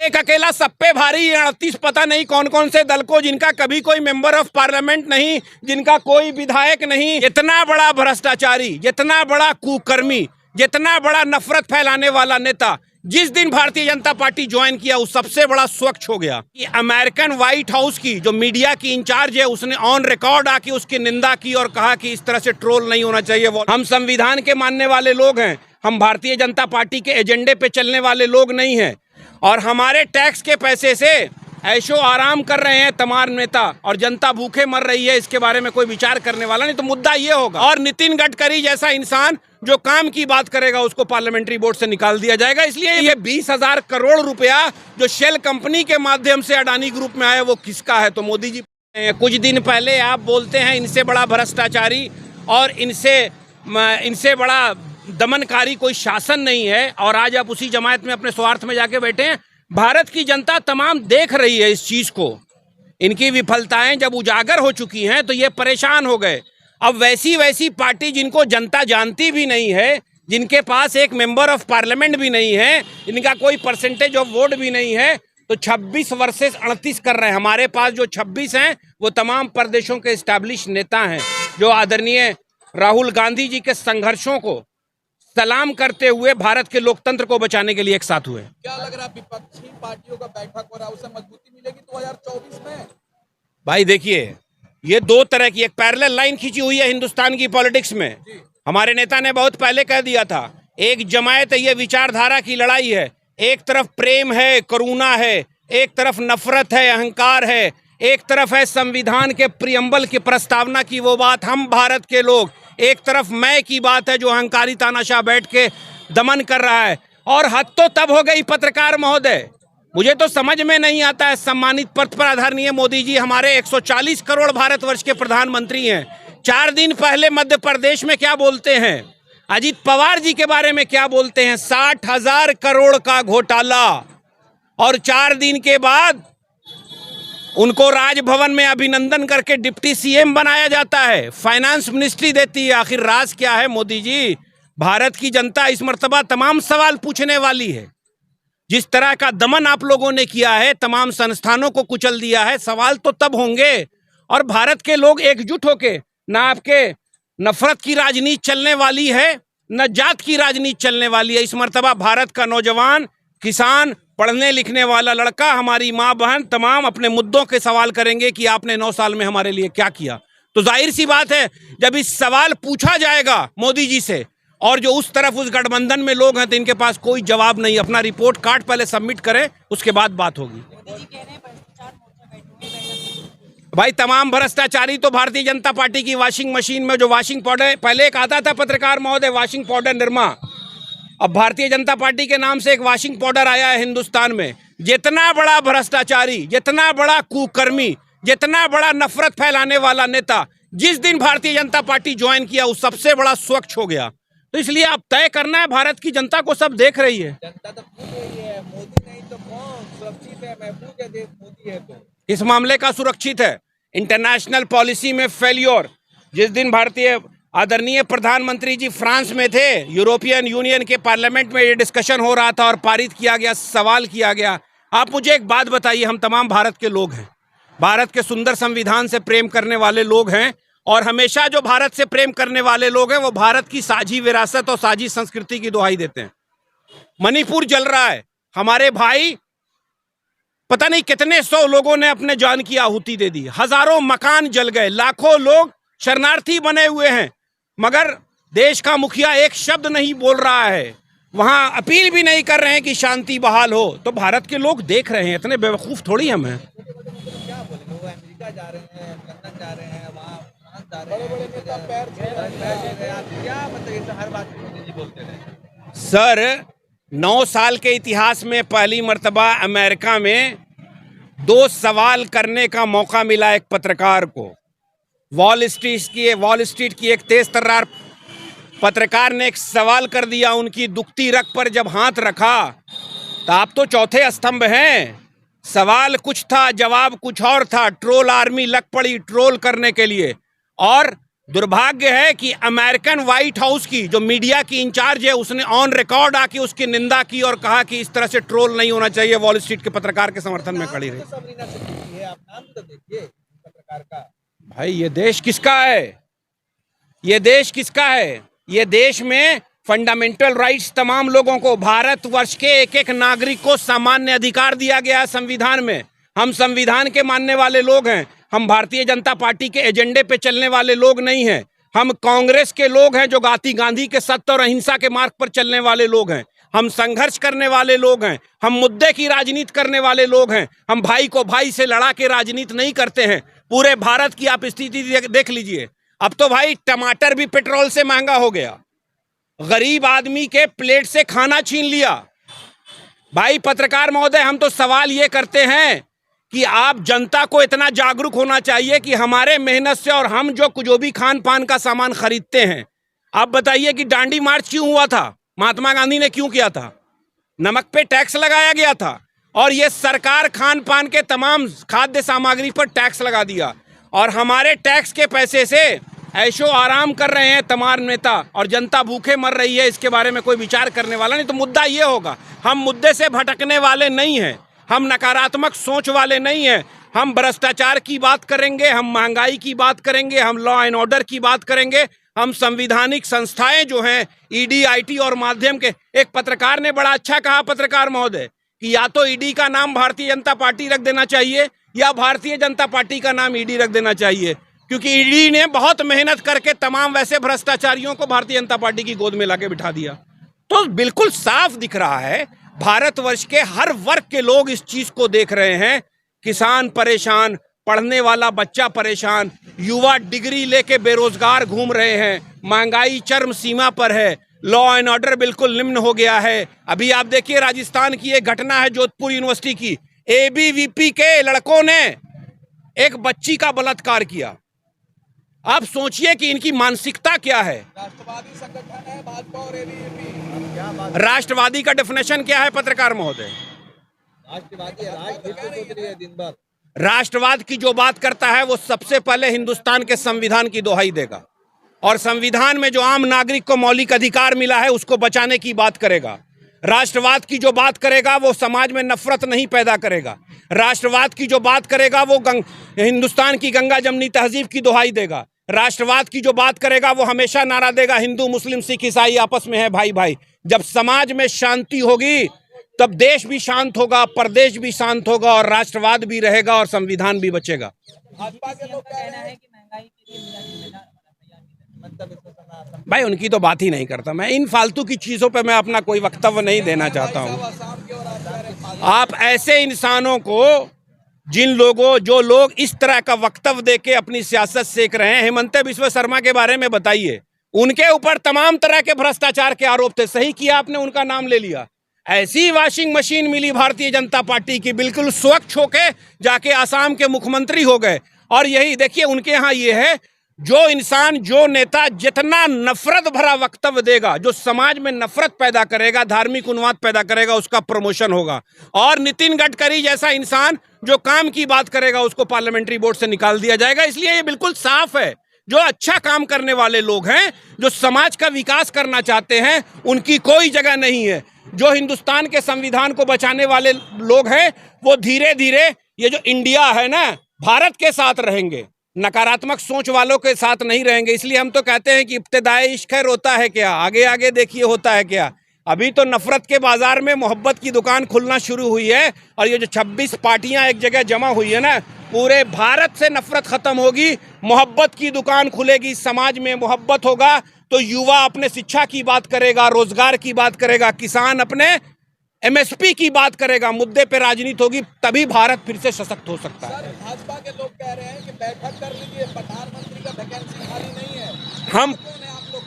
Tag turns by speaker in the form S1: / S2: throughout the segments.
S1: एक अकेला सब पे भारी 38 पता नहीं कौन कौन से दल को, जिनका कभी कोई मेंबर ऑफ पार्लियामेंट नहीं, जिनका कोई विधायक नहीं, इतना बड़ा भ्रष्टाचारी, जितना बड़ा कुकर्मी, जितना बड़ा नफरत फैलाने वाला नेता जिस दिन भारतीय जनता पार्टी ज्वाइन किया उस सबसे बड़ा स्वच्छ हो गया कि अमेरिकन व्हाइट हाउस की जो मीडिया की इंचार्ज है उसने ऑन रिकॉर्ड आके उसकी निंदा की और कहा कि इस तरह से ट्रोल नहीं होना चाहिए। हम संविधान के मानने वाले लोग हैं, हम भारतीय जनता पार्टी के एजेंडे पे चलने वाले लोग नहीं हैं और हमारे टैक्स के पैसे से ऐशो आराम कर रहे हैं तमाम नेता और जनता भूखे मर रही है, इसके बारे में कोई विचार करने वाला नहीं। तो मुद्दा ये होगा और नितिन गडकरी जैसा इंसान जो काम की बात करेगा उसको पार्लियामेंट्री बोर्ड से निकाल दिया जाएगा। इसलिए ये 20,000 करोड़ रुपया जो शेल कंपनी के माध्यम से अडानी ग्रुप में आया वो किसका है? तो मोदी जी। कुछ दिन पहले आप बोलते हैं इनसे बड़ा भ्रष्टाचारी और इनसे बड़ा दमनकारी कोई शासन नहीं है और आज आप उसी जमात में अपने स्वार्थ में जाके बैठे हैं। भारत की जनता तमाम देख रही है इस चीज को, इनकी विफलताएं जब उजागर हो चुकी हैं तो ये परेशान हो गए। अब वैसी पार्टी जिनको जनता जानती भी नहीं है, जिनके पास एक मेंबर ऑफ पार्लियामेंट भी नहीं है, इनका कोई परसेंटेज ऑफ वोट भी नहीं है, तो 26 वर्सेस 38 कर रहे हैं। हमारे पास जो 26 हैं वो तमाम प्रदेशों के एस्टैब्लिश नेता हैं जो आदरणीय राहुल गांधी जी के संघर्षों को सलाम करते हुए भारत के लोकतंत्र को बचाने के लिए एक साथ हुए।
S2: क्या लग रहा है विपक्षी पार्टियों का बैठक हो रहा है, उसे मजबूती मिलेगी 2024 में?
S1: भाई देखिए, ये दो तरह की एक पैरेलल लाइन खींची हुई है हिंदुस्तान की पॉलिटिक्स में। हमारे नेता ने बहुत पहले कह दिया था, एक जमायत ये विचारधारा की लड़ाई है, एक तरफ प्रेम है, करुणा है, एक तरफ नफरत है, अहंकार है, एक तरफ है संविधान के प्रियम्बल की प्रस्तावना की वो बात, हम भारत के लोग, एक तरफ मैं की बात है जो अहंकारी तानाशाह बैठ के दमन कर रहा है। और हद तो तब हो गई पत्रकार महोदय, मुझे तो समझ में नहीं आता है। सम्मानित पद पर आदरणीय मोदी जी हमारे 140 करोड़ भारतवर्ष के प्रधानमंत्री हैं। 4 दिन पहले मध्य प्रदेश में क्या बोलते हैं, अजीत पवार जी के बारे में क्या बोलते हैं, 60,000 करोड़ का घोटाला, और 4 दिन के बाद उनको राजभवन में अभिनंदन करके डिप्टी सीएम बनाया जाता है, फाइनेंस मिनिस्ट्री देती है। आखिर राज क्या है मोदी जी? भारत की जनता इस मर्तबा तमाम सवाल पूछने वाली है। जिस तरह का दमन आप लोगों ने किया है, तमाम संस्थानों को कुचल दिया है, सवाल तो तब होंगे। और भारत के लोग एकजुट होके, ना आपके नफरत की राजनीति चलने वाली है, न जात की राजनीति चलने वाली है। इस मर्तबा भारत का नौजवान, किसान, पढ़ने लिखने वाला लड़का, हमारी माँ बहन तमाम अपने मुद्दों के सवाल करेंगे कि आपने 9 साल में हमारे लिए क्या किया। तो जाहिर सी बात है जब इस सवाल पूछा जाएगा मोदी जी से और जो उस तरफ उस गठबंधन में लोग हैं तो इनके पास कोई जवाब नहीं। अपना रिपोर्ट कार्ड पहले सबमिट करें, उसके बाद बात होगी। भाई तमाम भ्रष्टाचारी तो भारतीय जनता पार्टी की वॉशिंग मशीन में जो वॉशिंग पाउडर, पहले एक आता था पत्रकार महोदय वॉशिंग पाउडर निरमा, अब भारतीय जनता पार्टी के नाम से एक वॉशिंग पाउडर आया है हिंदुस्तान में। जितना बड़ा भ्रष्टाचारी, जितना बड़ा कुकर्मी, जितना बड़ा नफरत फैलाने वाला नेता जिस दिन भारतीय जनता पार्टी ज्वाइन किया उस सबसे बड़ा स्वच्छ हो गया। तो इसलिए अब तय करना है, भारत की जनता को सब देख रही है।
S2: जनता तो पूछ रही है, मोदी नहीं तो कौन? सुरक्षित है, महफूज है देश मोदी है तो।
S1: इस मामले का सुरक्षित है। इंटरनेशनल पॉलिसी में फेल्योर, जिस दिन भारतीय आदरणीय प्रधानमंत्री जी फ्रांस में थे, यूरोपियन यूनियन के पार्लियामेंट में ये डिस्कशन हो रहा था और पारित किया गया, सवाल किया गया। आप मुझे एक बात बताइए, हम तमाम भारत के लोग हैं, भारत के सुंदर संविधान से प्रेम करने वाले लोग हैं और हमेशा जो भारत से प्रेम करने वाले लोग हैं वो भारत की साझी विरासत और साझी संस्कृति की दुहाई देते हैं। मणिपुर जल रहा है, हमारे भाई पता नहीं कितने 100 लोगों ने अपने जान की आहुति दे दी, हजारों मकान जल गए, लाखों लोग शरणार्थी बने हुए हैं, मगर देश का मुखिया एक शब्द नहीं बोल रहा है, वहां अपील भी नहीं कर रहे हैं कि शांति बहाल हो। तो भारत के लोग देख रहे हैं, इतने बेवकूफ थोड़ी हम हैं।
S2: क्या बोले लोग, अमेरिका जा रहे हैं, लंदन जा रहे हैं, वहाँ फ्रांस जा रहे हैं, आप क्या मतलब हर बात में मोदी जी बोलते रहे?
S1: सर 9 साल के इतिहास में पहली मर्तबा अमेरिका में 2 सवाल करने का मौका मिला एक पत्रकार को। वॉल स्ट्रीट की एक तेज तर्रार पत्रकार ने एक सवाल कर दिया, उनकी दुखती रग पर जब हाथ रखा तो आप तो चौथे स्तंभ हैं। सवाल कुछ था, जवाब कुछ और था। ट्रोल आर्मी लग पड़ी ट्रोल करने के लिए और दुर्भाग्य है कि अमेरिकन व्हाइट हाउस की जो मीडिया की इंचार्ज है उसने ऑन रिकॉर्ड आके उसकी निंदा की और कहा कि इस तरह से ट्रोल नहीं होना चाहिए, वॉल स्ट्रीट के पत्रकार के समर्थन में खड़ी रही।
S2: सबरीना सिद्दीकी है, आप नाम तो देखिए पत्रकार का।
S1: भाई ये देश किसका है? ये देश किसका है? ये देश में फंडामेंटल राइट्स तमाम लोगों को, भारतवर्ष के एक एक नागरिक को सामान्य अधिकार दिया गया है संविधान में। हम संविधान के मानने वाले लोग हैं। हम भारतीय जनता पार्टी के एजेंडे पे चलने वाले लोग नहीं हैं। हम कांग्रेस के लोग हैं जो गांधी के सत्य और अहिंसा के मार्ग पर चलने वाले लोग हैं। हम संघर्ष करने वाले लोग हैं। हम मुद्दे की राजनीति करने वाले लोग हैं। हम भाई को भाई से लड़ा के राजनीति नहीं करते हैं। पूरे भारत की आप स्थिति देख लीजिए। अब तो भाई टमाटर भी पेट्रोल से महंगा हो गया। गरीब आदमी के प्लेट से खाना छीन लिया। भाई पत्रकार महोदय, हम तो सवाल ये करते हैं कि आप जनता को इतना जागरूक होना चाहिए कि हमारे मेहनत से और हम जो भी खान पान का सामान खरीदते हैं, आप बताइए कि दांडी मार्च क्यों हुआ था? महात्मा गांधी ने क्यों किया था? नमक पे टैक्स लगाया गया था और ये सरकार खान पान के तमाम खाद्य सामग्री पर टैक्स लगा दिया और हमारे टैक्स के पैसे से ऐशो आराम कर रहे हैं तमाम नेता और जनता भूखे मर रही है। इसके बारे में कोई विचार करने वाला नहीं। तो मुद्दा ये होगा, हम मुद्दे से भटकने वाले नहीं हैं, हम नकारात्मक सोच वाले नहीं हैं। हम भ्रष्टाचार की बात करेंगे, हम महंगाई की बात करेंगे, हम लॉ एंड ऑर्डर की बात करेंगे, हम संविधानिक संस्थाएं जो हैं ईडी आईटी और माध्यम के। एक पत्रकार ने बड़ा अच्छा कहा, पत्रकार महोदय, कि या तो ईडी का नाम भारतीय जनता पार्टी रख देना चाहिए या भारतीय जनता पार्टी का नाम ईडी रख देना चाहिए, क्योंकि ईडी ने बहुत मेहनत करके तमाम वैसे भ्रष्टाचारियों को भारतीय जनता पार्टी की गोद में लाके बिठा दिया। तो बिल्कुल साफ दिख रहा है, भारतवर्ष के हर वर्ग के लोग इस चीज को देख रहे हैं। किसान परेशान, पढ़ने वाला बच्चा परेशान, युवा डिग्री लेके बेरोजगार घूम रहे हैं, महंगाई चरम सीमा पर है, लॉ एंड ऑर्डर बिल्कुल निम्न हो गया है। अभी आप देखिए राजस्थान की एक घटना है, जोधपुर यूनिवर्सिटी की, एबीवीपी के लड़कों ने एक बच्ची का बलात्कार किया। आप सोचिए कि इनकी मानसिकता क्या है।
S2: राष्ट्रवादी संगठन है भाजपा और एबीवीपी।
S1: राष्ट्रवादी का डेफिनेशन क्या है पत्रकार महोदय?
S2: राष्ट्रवादी है दिन भर।
S1: राष्ट्रवाद की जो बात करता है वो सबसे पहले हिंदुस्तान के संविधान की दोहाई देगा और संविधान में जो आम नागरिक को मौलिक अधिकार मिला है उसको बचाने की बात करेगा। राष्ट्रवाद की जो बात करेगा वो समाज में नफरत नहीं पैदा करेगा। राष्ट्रवाद की जो बात करेगा वो हिंदुस्तान की गंगा जमनी तहजीब की दोहाई देगा। राष्ट्रवाद की जो बात करेगा वो हमेशा नारा देगा, हिंदू मुस्लिम सिख ईसाई आपस में है भाई भाई। जब समाज में शांति होगी तब देश भी शांत होगा, प्रदेश भी शांत होगा और राष्ट्रवाद भी रहेगा और संविधान भी बचेगा।
S2: भाजपा के लोग कहना है कि महंगाई के लिए
S1: भाई उनकी तो बात ही नहीं करता मैं। इन फालतू की चीजों पे मैं अपना कोई वक्तव्य नहीं देना चाहता हूँ। आप ऐसे इंसानों को, जो लोग इस तरह का वक्तव्य देके अपनी सियासत सेक रहे हैं, हेमंत बिस्वा शर्मा के बारे में बताइए। उनके ऊपर तमाम तरह के भ्रष्टाचार के आरोप थे। सही किया आपने, उनका नाम ले लिया। ऐसी वॉशिंग मशीन मिली भारतीय जनता पार्टी की, बिल्कुल स्वच्छ होके जाके आसाम के मुख्यमंत्री हो गए। और यही देखिए उनके यहाँ ये है, जो इंसान, जो नेता जितना नफरत भरा वक्तव्य देगा, जो समाज में नफरत पैदा करेगा, धार्मिक उन्माद पैदा करेगा, उसका प्रमोशन होगा। और नितिन गडकरी जैसा इंसान जो काम की बात करेगा उसको पार्लियामेंट्री बोर्ड से निकाल दिया जाएगा। इसलिए ये बिल्कुल साफ है, जो अच्छा काम करने वाले लोग हैं, जो समाज का विकास करना चाहते हैं, उनकी कोई जगह नहीं है। जो हिंदुस्तान के संविधान को बचाने वाले लोग हैं वो धीरे धीरे ये जो इंडिया है ना, भारत के साथ रहेंगे, नकारात्मक सोच वालों के साथ नहीं रहेंगे। इसलिए हम तो कहते हैं कि इब्तिदाई इश्क खैर होता है क्या, आगे आगे देखिए होता है क्या। अभी तो नफरत के बाजार में मोहब्बत की दुकान खुलना शुरू हुई है और ये जो 26 पार्टियां एक जगह जमा हुई है ना, पूरे भारत से नफरत खत्म होगी, मोहब्बत की दुकान खुलेगी। समाज में मोहब्बत होगा तो युवा अपने शिक्षा की बात करेगा, रोजगार की बात करेगा, किसान अपने एमएसपी की बात करेगा, मुद्दे पे राजनीति होगी, तभी भारत फिर से सशक्त हो सकता है।
S2: सर, भाजपा के लोग कह रहे हैं कि बैठक कर लीजिए, प्रधानमंत्री का वैकेंसी खाली नहीं है।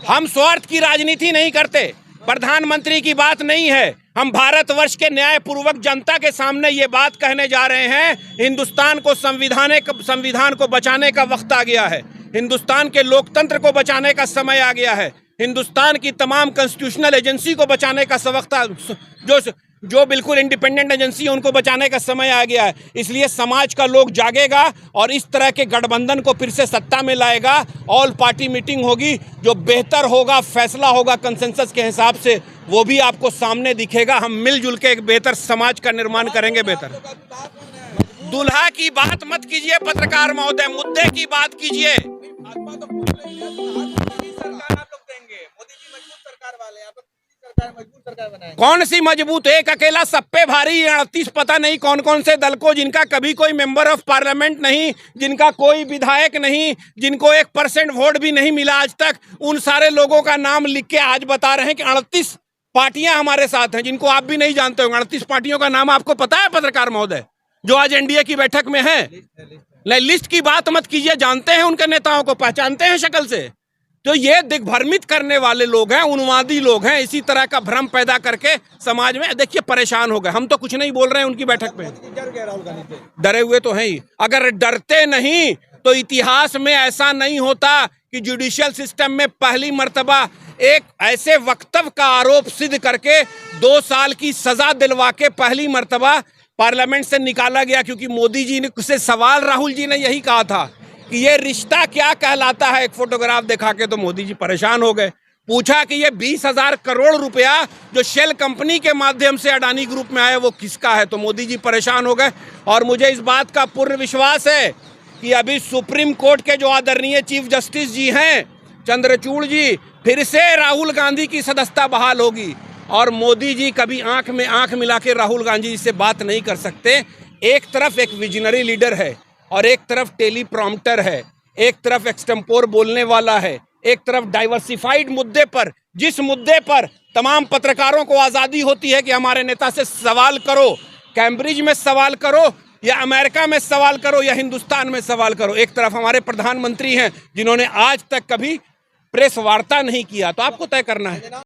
S1: हम स्वार्थ की राजनीति नहीं करते, प्रधानमंत्री की बात नहीं है। हम भारतवर्ष के न्यायपूर्वक जनता के सामने ये बात कहने जा रहे हैं, हिंदुस्तान को संविधान को बचाने का वक्त आ गया है, हिंदुस्तान के लोकतंत्र को बचाने का समय आ गया है, हिंदुस्तान की तमाम कॉन्स्टिट्यूशनल एजेंसी को बचाने का वक्त, जो जो बिल्कुल इंडिपेंडेंट एजेंसी है उनको बचाने का समय आ गया है। इसलिए समाज का लोग जागेगा और इस तरह के गठबंधन को फिर से सत्ता में लाएगा। ऑल पार्टी मीटिंग होगी, जो बेहतर होगा, फैसला होगा कंसेंसस के हिसाब से, वो भी आपको सामने दिखेगा। हम मिलजुल के एक बेहतर समाज का निर्माण करेंगे। बेहतर दुल्हा की बात मत कीजिए पत्रकार महोदय, मुद्दे की बात कीजिए।
S2: सरकार आप लोग देंगे, मोदी जी मजबूत सरकार वाले, आप लोग सरकार मजबूत सरकार बनाएंगे।
S1: कौन सी मजबूत? एक अकेला सब पे भारी 38 पता नहीं कौन कौन से दल को, जिनका कभी कोई मेंबर ऑफ पार्लियामेंट नहीं, जिनका कोई विधायक नहीं, जिनको 1% वोट भी नहीं मिला आज तक, उन सारे लोगों का नाम लिख के आज बता रहे हैं कि 38 पार्टियां हमारे साथ हैं, जिनको आप भी नहीं जानते होंगे। 38 पार्टियों का नाम आपको पता है पत्रकार महोदय, जो आज एनडीए की बैठक में है? नहीं, लिस्ट की बात मत कीजिए। जानते हैं उनके नेताओं को, पहचानते हैं शक्ल से? तो ये दिग्भ्रमित करने वाले लोग हैं, उन्मादी लोग हैं, इसी तरह का भ्रम पैदा करके समाज में देखिए परेशान हो गए। हम तो कुछ नहीं बोल रहे हैं उनकी बैठक में, डरे हुए तो हैं ही। अगर डरते नहीं तो इतिहास में ऐसा नहीं होता कि जुडिशियल सिस्टम में पहली मर्तबा एक ऐसे वक्तव्य का आरोप सिद्ध करके 2 साल की सजा दिलवा के पहली मर्तबा पार्लियामेंट से निकाला गया। क्योंकि मोदी जी ने से सवाल, राहुल जी ने यही कहा था कि ये रिश्ता क्या कहलाता है। एक फोटोग्राफ दिखा के तो मोदी जी परेशान हो गए। पूछा कि ये 20,000 करोड़ रुपया जो शेल कंपनी के माध्यम से अडानी ग्रुप में आया वो किसका है, तो मोदी जी परेशान हो गए। और मुझे इस बात का पूर्ण विश्वास है कि अभी सुप्रीम कोर्ट के जो आदरणीय चीफ जस्टिस जी हैं चंद्रचूड़ जी, फिर से राहुल गांधी की सदस्यता बहाल होगी। और मोदी जी कभी आंख में आंख मिला के राहुल गांधी जी से बात नहीं कर सकते। एक तरफ एक विजनरी लीडर है और एक तरफ टेलीप्रॉम्प्टर है, एक तरफ एक्सटेम्पोर बोलने वाला है, एक तरफ डाइवर्सिफाइड मुद्दे पर, जिस मुद्दे पर तमाम पत्रकारों को आज़ादी होती है कि हमारे नेता से सवाल करो, कैम्ब्रिज में सवाल करो या अमेरिका में सवाल करो या हिंदुस्तान में सवाल करो। एक तरफ हमारे प्रधानमंत्री हैं जिन्होंने आज तक कभी प्रेस वार्ता नहीं किया। तो आपको तय करना है।